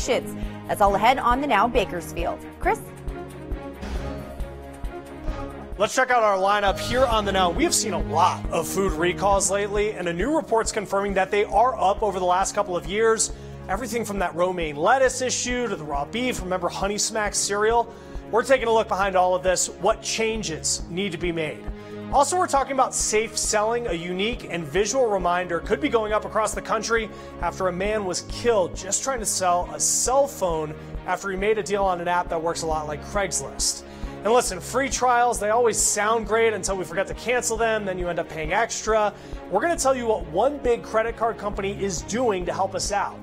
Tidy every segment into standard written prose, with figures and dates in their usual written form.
restrictions. That's all ahead on the Now Bakersfield. Chris? Let's check out our lineup here on the Now. We have seen a lot of food recalls lately, and a new report's confirming that they are up over the last couple of years. Everything from that romaine lettuce issue to the raw beef, remember Honey Smack cereal? We're taking a look behind all of this, what changes need to be made. Also, we're talking about safe selling. A unique and visual reminder could be going up across the country after a man was killed just trying to sell a cell phone after he made a deal on an app that works a lot like Craigslist. And listen, free trials, they always sound great until we forget to cancel them, then you end up paying extra. We're going to tell you what one big credit card company is doing to help us out.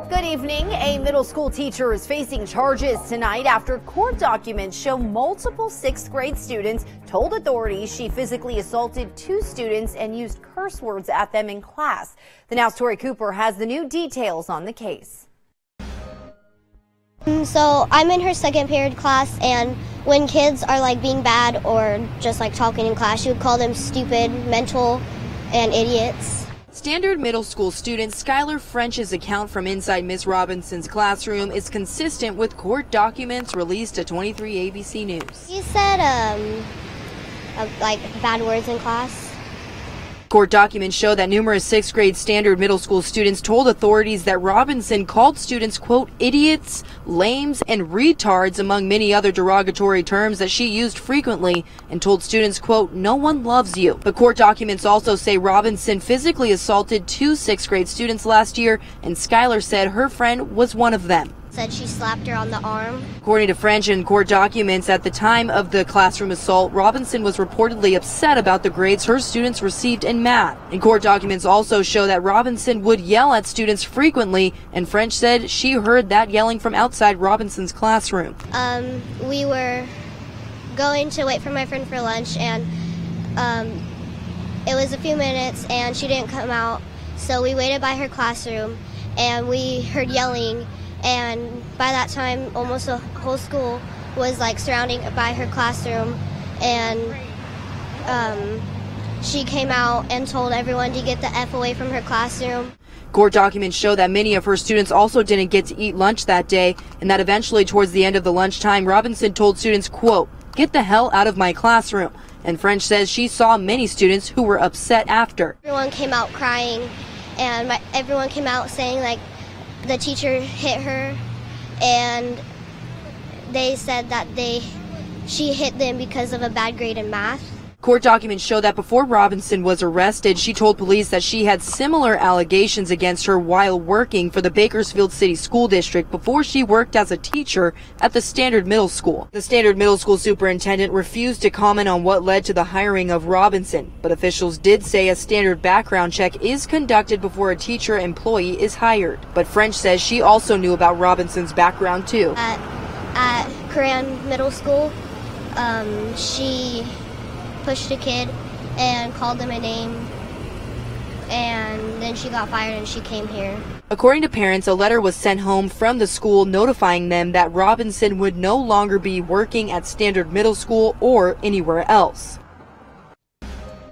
Good evening. A middle school teacher is facing charges tonight after court documents show multiple sixth grade students told authorities she physically assaulted two students and used curse words at them in class. The Now's Tori Cooper has the new details on the case. So I'm in her second period class, and when kids are like being bad or just like talking in class, she would call them stupid, mental, and idiots. Standard middle school student Skylar French's account from inside Ms. Robinson's classroom is consistent with court documents released to 23 ABC News. She said like bad words in class. Court documents show that numerous sixth grade standard middle school students told authorities that Robinson called students, quote, idiots, lames, and retards, among many other derogatory terms that she used frequently, and told students, quote, no one loves you. But court documents also say Robinson physically assaulted two sixth grade students last year, and Skylar said her friend was one of them. Said she slapped her on the arm. According to French and court documents, at the time of the classroom assault, Robinson was reportedly upset about the grades her students received in math. And court documents also show that Robinson would yell at students frequently, and French said she heard that yelling from outside Robinson's classroom. We were going to wait for my friend for lunch, and it was a few minutes and she didn't come out, so we waited by her classroom and we heard yelling. And by that time, almost the whole school was like surrounding by her classroom, and she came out and told everyone to get the F away from her classroom. Court documents show that many of her students also didn't get to eat lunch that day, and that eventually towards the end of the lunchtime, Robinson told students, quote, get the hell out of my classroom. And French says she saw many students who were upset after. Everyone came out crying, and everyone came out saying like, the teacher hit her, and they said that she hit them because of a bad grade in math. Court documents show that before Robinson was arrested, she told police that she had similar allegations against her while working for the Bakersfield City School District before she worked as a teacher at the Standard Middle School. The Standard Middle School superintendent refused to comment on what led to the hiring of Robinson, but officials did say a standard background check is conducted before a teacher employee is hired. But French says she also knew about Robinson's background too. At Korean Middle School, she pushed a kid and called them a name, and then she got fired and she came here. According to parents, a letter was sent home from the school notifying them that Robinson would no longer be working at Standard Middle School or anywhere else.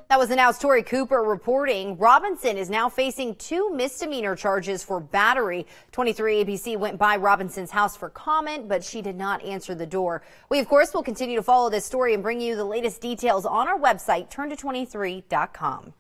That was the Now's Tori Cooper reporting. Robinson is now facing 2 misdemeanor charges for battery. 23 ABC went by Robinson's house for comment, but she did not answer the door. We, of course, will continue to follow this story and bring you the latest details on our website, turn223.com.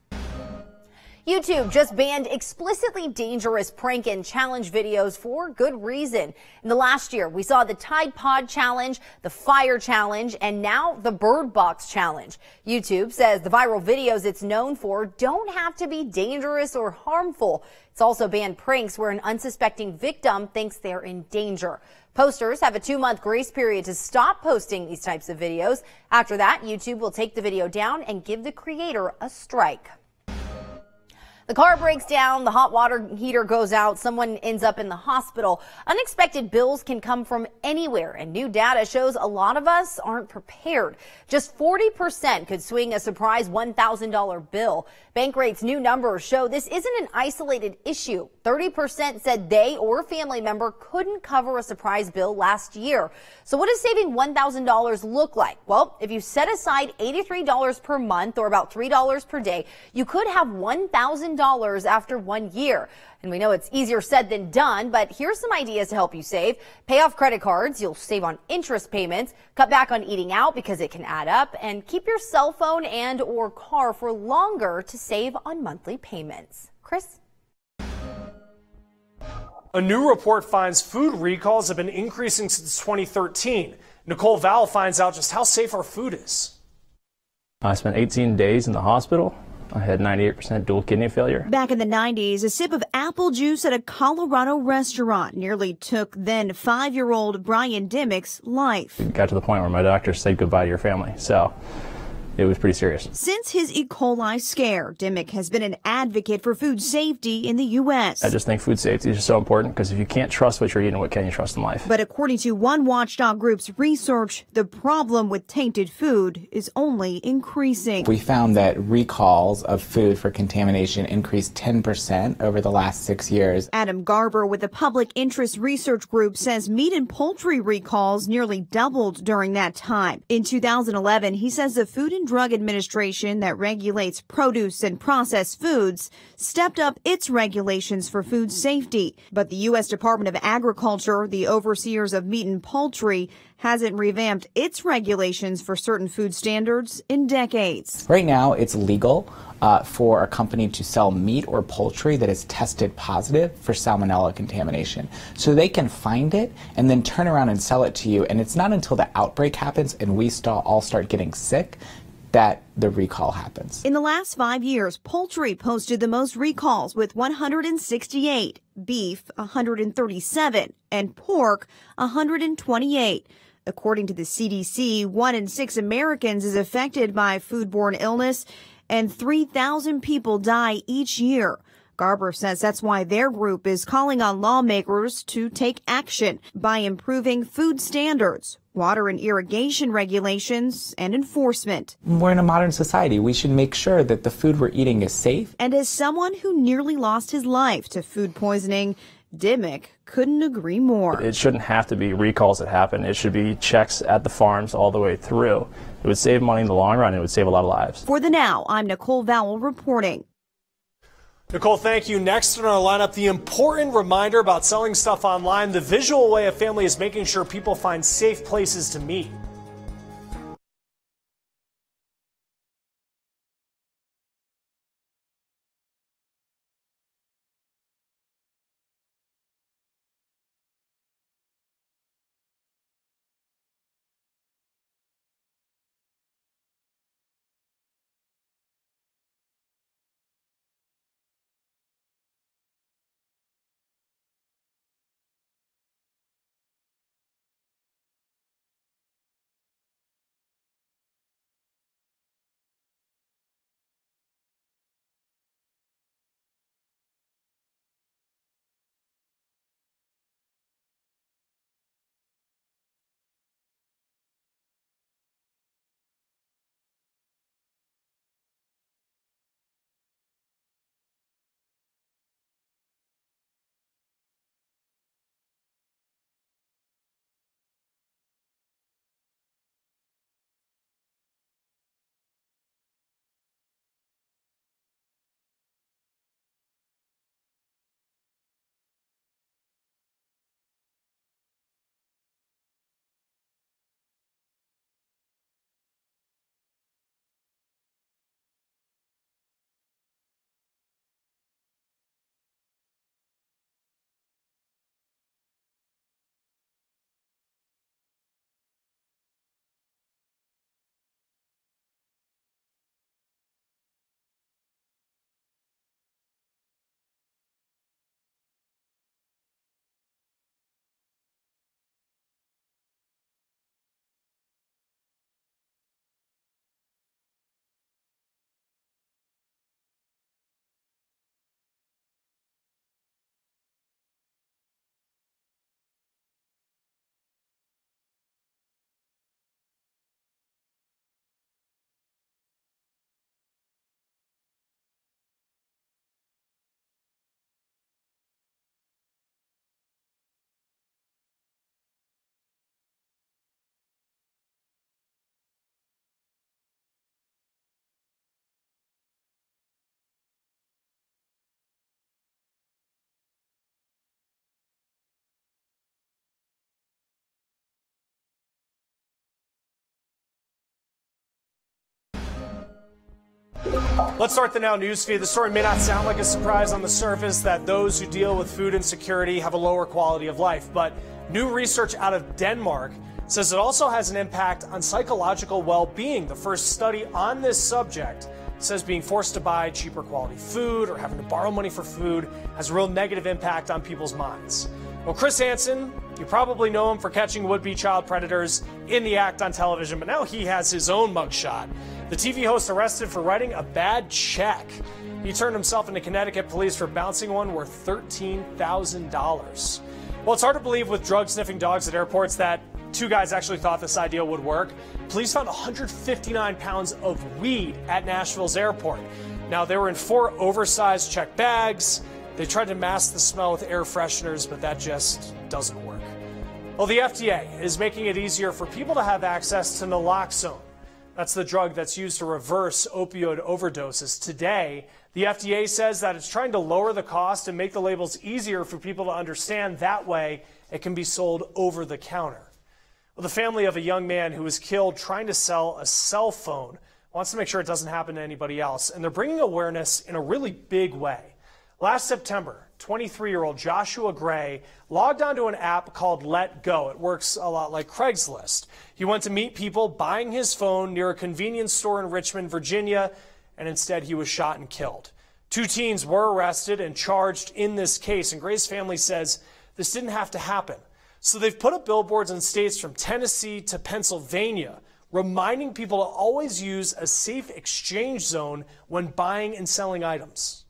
YouTube just banned explicitly dangerous prank and challenge videos for good reason. In the last year, we saw the Tide Pod Challenge, the Fire Challenge, and now the Bird Box Challenge. YouTube says the viral videos it's known for don't have to be dangerous or harmful. It's also banned pranks where an unsuspecting victim thinks they're in danger. Posters have a 2-month grace period to stop posting these types of videos. After that, YouTube will take the video down and give the creator a strike. The car breaks down, the hot water heater goes out, someone ends up in the hospital. Unexpected bills can come from anywhere, and new data shows a lot of us aren't prepared. Just 40% could swing a surprise $1,000 bill. Bankrate's new numbers show this isn't an isolated issue. 30% said they or a family member couldn't cover a surprise bill last year. So what does saving $1,000 look like? Well, if you set aside $83 per month or about $3 per day, you could have $1,000 after 1 year. And we know it's easier said than done, but here's some ideas to help you save. Pay off credit cards. You'll save on interest payments. Cut back on eating out because it can add up. And keep your cell phone and or car for longer to save on monthly payments. Chris? A new report finds food recalls have been increasing since 2013. Nicole Val finds out just how safe our food is. I spent 18 days in the hospital. I had 98% dual kidney failure. Back in the 90s, a sip of apple juice at a Colorado restaurant nearly took then 5-year-old Brian Dimmick's life. It got to the point where my doctor said goodbye to your family, so it was pretty serious. Since his E. coli scare, Dimmick has been an advocate for food safety in the U.S. I just think food safety is just so important because if you can't trust what you're eating, what can you trust in life? But according to one watchdog group's research, the problem with tainted food is only increasing. We found that recalls of food for contamination increased 10% over the last 6 years. Adam Garber with the Public Interest Research Group says meat and poultry recalls nearly doubled during that time. In 2011, he says the Food and Drug Administration that regulates produce and processed foods stepped up its regulations for food safety. But the U.S. Department of Agriculture, the overseers of meat and poultry, hasn't revamped its regulations for certain food standards in decades. Right now, it's legal for a company to sell meat or poultry that is tested positive for salmonella contamination. So they can find it and then turn around and sell it to you. And it's not until the outbreak happens and we all start getting sick that the recall happens. In the last 5 years, poultry posted the most recalls with 168, beef 137, and pork 128. According to the CDC, 1 in 6 Americans is affected by foodborne illness, and 3,000 people die each year. Garber says that's why their group is calling on lawmakers to take action by improving food standards, water and irrigation regulations, and enforcement. We're in a modern society. We should make sure that the food we're eating is safe. And as someone who nearly lost his life to food poisoning, Dimmick couldn't agree more. It shouldn't have to be recalls that happen. It should be checks at the farms all the way through. It would save money in the long run. It would save a lot of lives. For the Now, I'm Nicole Vowell reporting. Nicole, thank you. Next in our lineup, the important reminder about selling stuff online, the visual way a family is making sure people find safe places to meet. Let's start the Now News feed. The story may not sound like a surprise on the surface that those who deal with food insecurity have a lower quality of life, but new research out of Denmark says it also has an impact on psychological well-being. The first study on this subject says being forced to buy cheaper quality food or having to borrow money for food has a real negative impact on people's minds. Well, Chris Hansen, you probably know him for catching would-be child predators in the act on television, but now he has his own mugshot. The TV host arrested for writing a bad check. He turned himself into Connecticut police for bouncing one worth $13,000. Well, it's hard to believe with drug-sniffing dogs at airports that two guys actually thought this idea would work. Police found 159 pounds of weed at Nashville's airport. Now, they were in 4 oversized checked bags. They tried to mask the smell with air fresheners, but that just doesn't work. Well, the FDA is making it easier for people to have access to naloxone. That's the drug that's used to reverse opioid overdoses. Today, the FDA says that it's trying to lower the cost and make the labels easier for people to understand. That way, it can be sold over the counter. Well, the family of a young man who was killed trying to sell a cell phone wants to make sure it doesn't happen to anybody else, and they're bringing awareness in a really big way. Last September, 23-year-old Joshua Gray logged onto an app called Let Go. It works a lot like Craigslist. He went to meet people buying his phone near a convenience store in Richmond, Virginia, and instead he was shot and killed. 2 teens were arrested and charged in this case, and Gray's family says this didn't have to happen. So they've put up billboards in states from Tennessee to Pennsylvania, reminding people to always use a safe exchange zone when buying and selling items.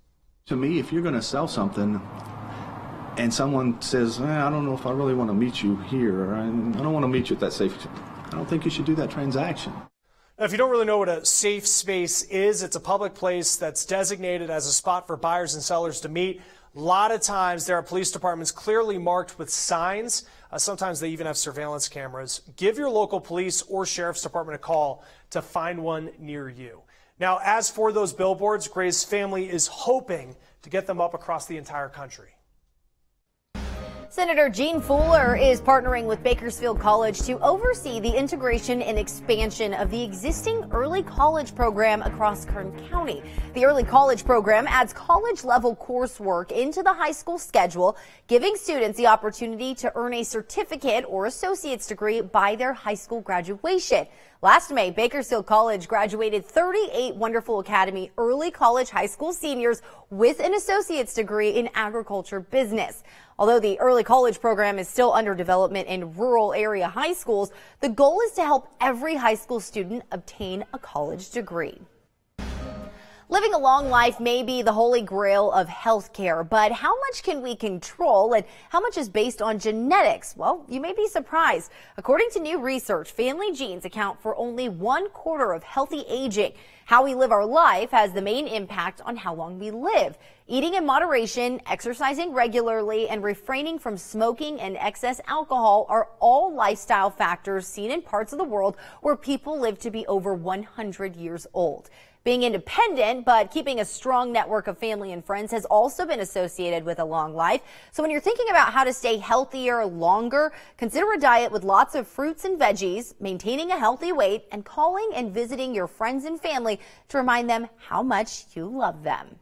To me, if you're going to sell something and someone says, I don't know if I really want to meet you here, or I don't want to meet you at that safe, I don't think you should do that transaction. Now, if you don't really know what a safe space is, it's a public place that's designated as a spot for buyers and sellers to meet. A lot of times there are police departments clearly marked with signs. Sometimes they even have surveillance cameras. Give your local police or sheriff's department a call to find one near you. Now, as for those billboards, Gray's family is hoping to get them up across the entire country. Senator Jean Fuller is partnering with Bakersfield College to oversee the integration and expansion of the existing early college program across Kern County. The early college program adds college-level coursework into the high school schedule, giving students the opportunity to earn a certificate or associate's degree by their high school graduation. Last May, Bakersfield College graduated 38 Wonderful Academy early college high school seniors with an associate's degree in agriculture business. Although the early college program is still under development in rural area high schools, the goal is to help every high school student obtain a college degree. Living a long life may be the holy grail of healthcare, but how much can we control and how much is based on genetics? Well, you may be surprised. According to new research, family genes account for only 1/4 of healthy aging. How we live our life has the main impact on how long we live. Eating in moderation, exercising regularly, and refraining from smoking and excess alcohol are all lifestyle factors seen in parts of the world where people live to be over 100 years old. Being independent, but keeping a strong network of family and friends has also been associated with a long life. So when you're thinking about how to stay healthier longer, consider a diet with lots of fruits and veggies, maintaining a healthy weight, and calling and visiting your friends and family to remind them how much you love them.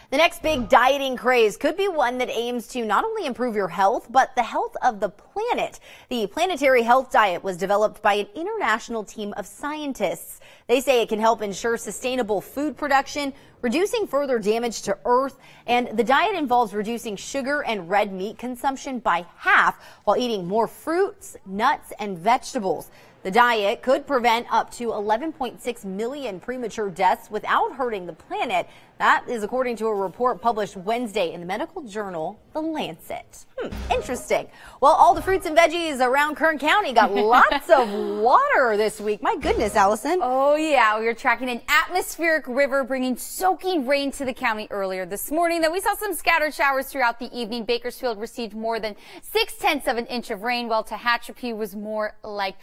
The next big dieting craze could be one that aims to not only improve your health, but the health of the planet. The Planetary Health Diet was developed by an international team of scientists. They say it can help ensure sustainable food production, reducing further damage to Earth, and the diet involves reducing sugar and red meat consumption by half while eating more fruits, nuts, and vegetables. The diet could prevent up to 11.6 million premature deaths without hurting the planet. That is according to a report published Wednesday in the medical journal, The Lancet. Interesting. Well, all the fruits and veggies around Kern County got lots of water this week. My goodness, Allison. Oh, yeah. We were tracking an atmospheric river bringing soaking rain to the county earlier this morning. Then we saw some scattered showers throughout the evening. Bakersfield received more than 0.6 of an inch of rain, while Tehachapi was more like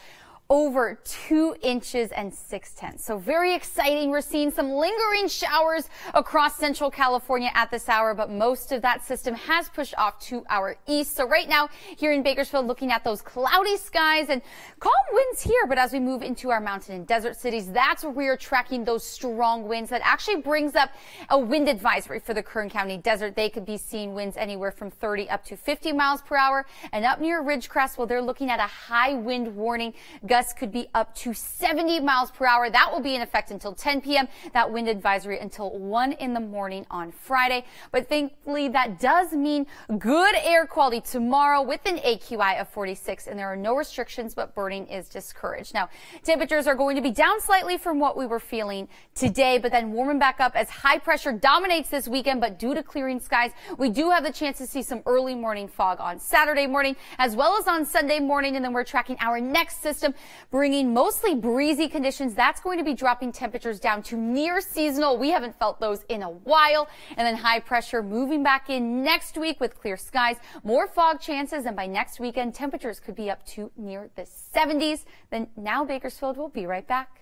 over 2 inches and 6/10. So very exciting. We're seeing some lingering showers across central California at this hour, but most of that system has pushed off to our east. So right now here in Bakersfield, looking at those cloudy skies and calm winds here. But as we move into our mountain and desert cities, that's where we are tracking those strong winds. That actually brings up a wind advisory for the Kern County desert. They could be seeing winds anywhere from 30 up to 50 miles per hour. And up near Ridgecrest, well, they're looking at a high wind warning. Gusts could be up to 70 miles per hour. That will be in effect until 10 p.m. That wind advisory until 1 in the morning on Friday. But thankfully, that does mean good air quality tomorrow with an AQI of 46. And there are no restrictions, but burning is discouraged. Now, temperatures are going to be down slightly from what we were feeling today, but then warming back up as high pressure dominates this weekend. But due to clearing skies, we do have the chance to see some early morning fog on Saturday morning as well as on Sunday morning. And then we're tracking our next system, bringing mostly breezy conditions. That's going to be dropping temperatures down to near seasonal. We haven't felt those in a while. And then high pressure moving back in next week with clear skies, more fog chances. And by next weekend, temperatures could be up to near the 70s. Then now Bakersfield will be right back.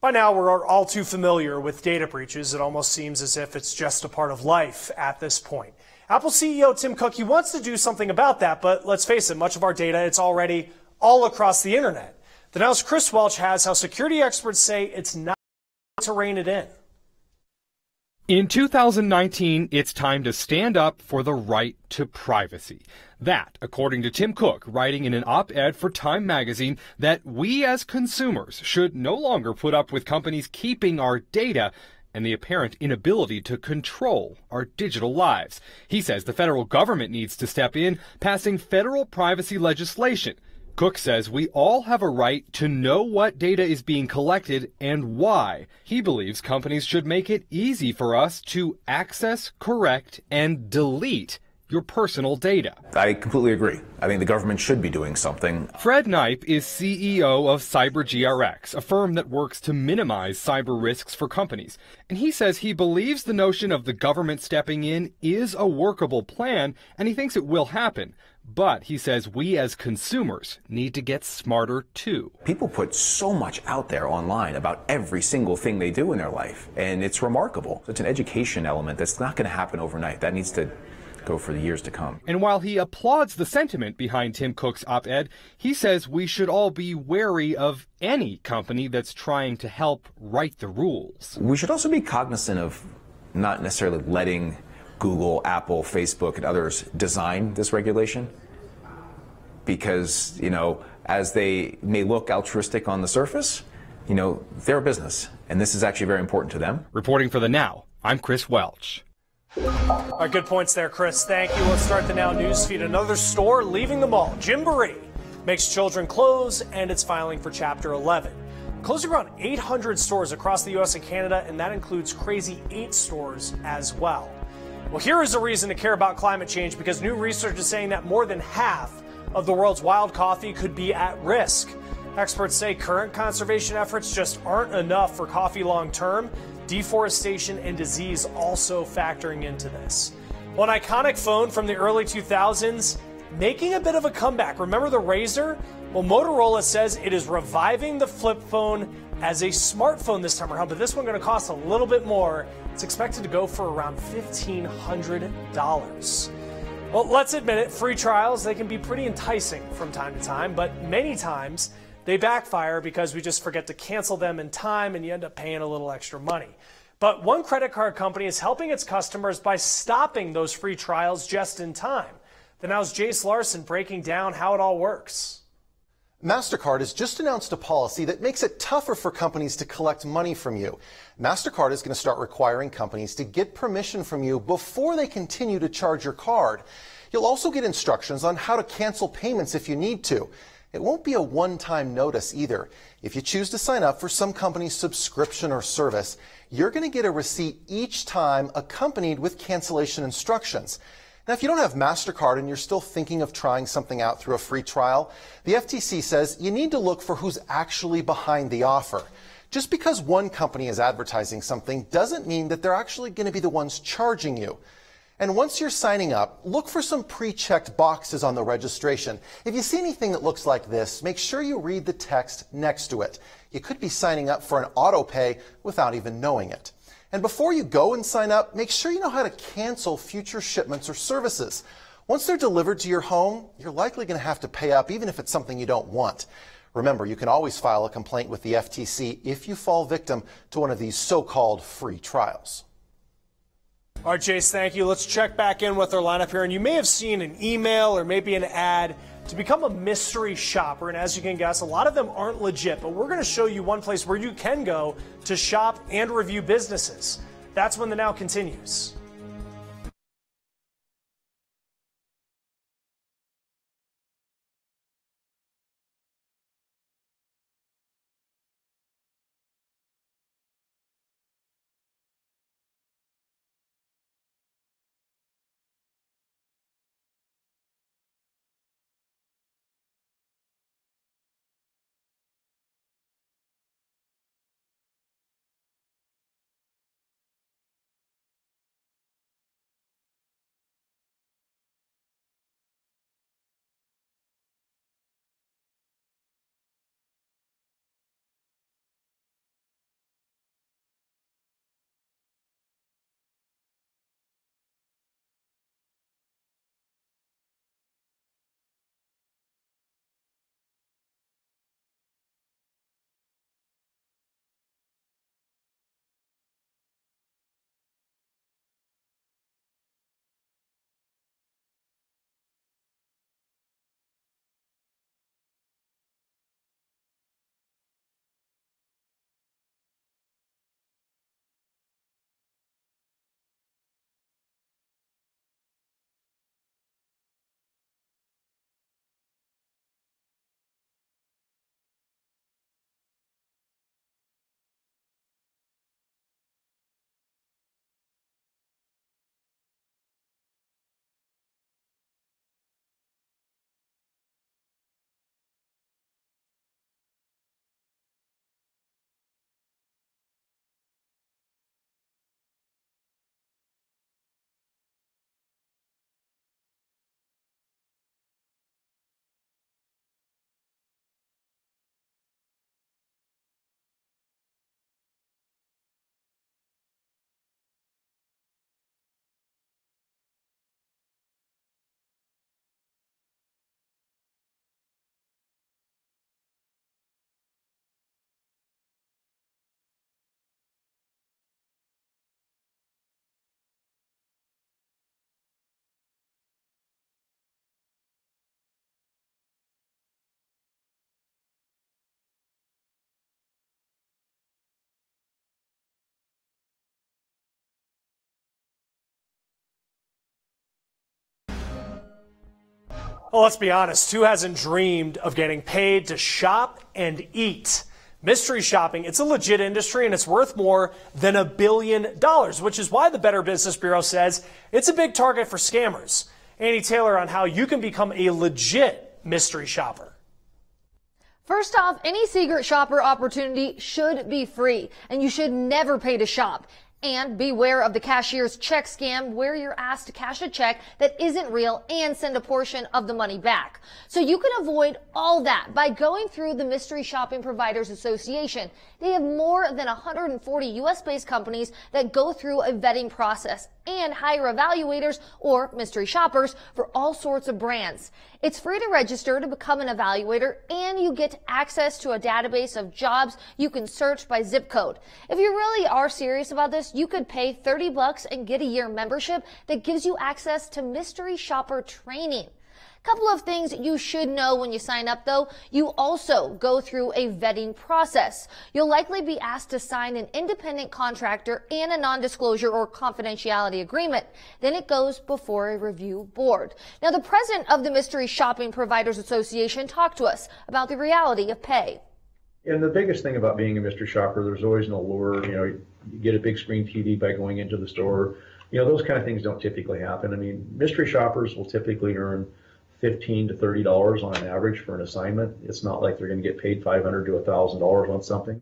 By now, we're all too familiar with data breaches. It almost seems as if it's just a part of life at this point. Apple CEO Tim Cook, he wants to do something about that, but let's face it, much of our data, it's already all across the internet. The Now's Chris Welch has how security experts say it's not to rein it in. In 2019, it's time to stand up for the right to privacy. That, according to Tim Cook, writing in an op-ed for Time magazine, that we as consumers should no longer put up with companies keeping our data and the apparent inability to control our digital lives. He says the federal government needs to step in, passing federal privacy legislation. Cook says we all have a right to know what data is being collected and why. He believes companies should make it easy for us to access, correct, and delete your personal data. I completely agree. I think the government should be doing something. Fred Knipe is CEO of CyberGRX, a firm that works to minimize cyber risks for companies. And he says he believes the notion of the government stepping in is a workable plan, and he thinks it will happen. But he says we as consumers need to get smarter too. People put so much out there online about every single thing they do in their life, and it's remarkable. It's an education element that's not going to happen overnight. That needs to go for the years to come. And while he applauds the sentiment behind Tim Cook's op-ed, he says we should all be wary of any company that's trying to help write the rules. We should also be cognizant of not necessarily letting Google, Apple, Facebook, and others design this regulation, because, as they may look altruistic on the surface, they're a business, and this is actually very important to them. Reporting for The Now, I'm Chris Welch. All right, good points there, Chris. Thank you. Let's start the Now newsfeed. Another store leaving the mall. Gymboree makes children clothes, and it's filing for Chapter 11. Closing around 800 stores across the U.S. and Canada, and that includes crazy 8 stores as well. Well, here is a reason to care about climate change, because new research is saying that more than half of the world's wild coffee could be at risk. Experts say current conservation efforts just aren't enough for coffee long term. Deforestation and disease also factoring into this. Well, an iconic phone from the early 2000s making a bit of a comeback. Remember the Razr? Well, Motorola says it is reviving the flip phone as a smartphone this time around, but this one going to cost a little bit more. It's expected to go for around $1,500. Well, let's admit it, free trials, they can be pretty enticing from time to time, but many times they backfire because we just forget to cancel them in time and you end up paying a little extra money. But one credit card company is helping its customers by stopping those free trials just in time. The Now's Jace Larson breaking down how it all works. MasterCard has just announced a policy that makes it tougher for companies to collect money from you. MasterCard is going to start requiring companies to get permission from you before they continue to charge your card. You'll also get instructions on how to cancel payments if you need to. It won't be a one-time notice either. If you choose to sign up for some company's subscription or service, you're going to get a receipt each time accompanied with cancellation instructions. Now, if you don't have MasterCard and you're still thinking of trying something out through a free trial, the FTC says you need to look for who's actually behind the offer. Just because one company is advertising something doesn't mean that they're actually going to be the ones charging you. And once you're signing up, look for some pre-checked boxes on the registration. If you see anything that looks like this, make sure you read the text next to it. You could be signing up for an auto pay without even knowing it. And before you go and sign up, make sure you know how to cancel future shipments or services. Once they're delivered to your home, you're likely going to have to pay up even if it's something you don't want. Remember, you can always file a complaint with the FTC if you fall victim to one of these so-called free trials. All right, Jace, thank you. Let's check back in with our lineup here. And you may have seen an email or maybe an ad to become a mystery shopper. And as you can guess, a lot of them aren't legit. But we're going to show you one place where you can go to shop and review businesses. That's when the Now continues. Well, let's be honest, who hasn't dreamed of getting paid to shop and eat? Mystery shopping, it's a legit industry and it's worth more than $1 billion, which is why the Better Business Bureau says it's a big target for scammers. Annie Taylor on how you can become a legit mystery shopper. First off, any secret shopper opportunity should be free, and you should never pay to shop. And beware of the cashier's check scam, where you're asked to cash a check that isn't real and send a portion of the money back. So you can avoid all that by going through the Mystery Shopping Providers Association. They have more than 140 U.S.-based companies that go through a vetting process and hire evaluators or mystery shoppers for all sorts of brands. It's free to register to become an evaluator, and you get access to a database of jobs you can search by zip code. If you really are serious about this, you could pay $30 and get a year membership that gives you access to mystery shopper training. Couple of things you should know when you sign up, though. You also go through a vetting process. You'll likely be asked to sign an independent contractor and a non-disclosure or confidentiality agreement. Then it goes before a review board. Now, the president of the Mystery Shopping Providers Association talked to us about the reality of pay. And the biggest thing about being a mystery shopper, there's always an allure. You know, you get a big screen TV by going into the store. You know, those kind of things don't typically happen. I mean, mystery shoppers will typically earn $15 to $30 on an average for an assignment. It's not like they're going to get paid $500 to $1,000 on something.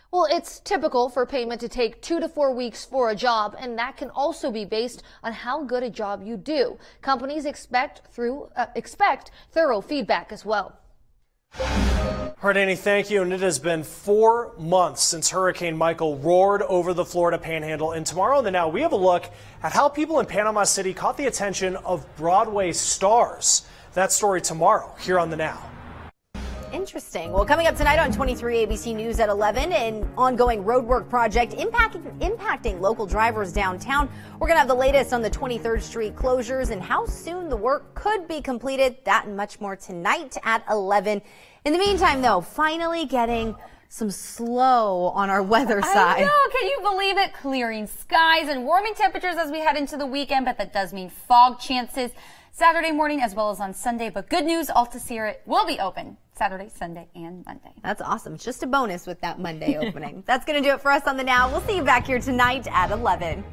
Well, it's typical for payment to take 2 to 4 weeks for a job, and that can also be based on how good a job you do. Companies expect thorough feedback as well. All right, Annie, thank you. And it has been 4 months since Hurricane Michael roared over the Florida Panhandle. And tomorrow on the Now, we have a look at how people in Panama City caught the attention of Broadway stars. That story tomorrow here on the Now. Interesting. Well, coming up tonight on 23 ABC News at 11, an ongoing roadwork project impacting local drivers downtown. We're going to have the latest on the 23rd Street closures and how soon the work could be completed. That and much more tonight at 11. In the meantime, though, finally getting some slow on our weather side. I know. Can you believe it? Clearing skies and warming temperatures as we head into the weekend, but that does mean fog chances Saturday morning as well as on Sunday. But good news, Altamira will be open Saturday, Sunday, and Monday. That's awesome. It's just a bonus with that Monday opening. That's going to do it for us on the Now. We'll see you back here tonight at 11.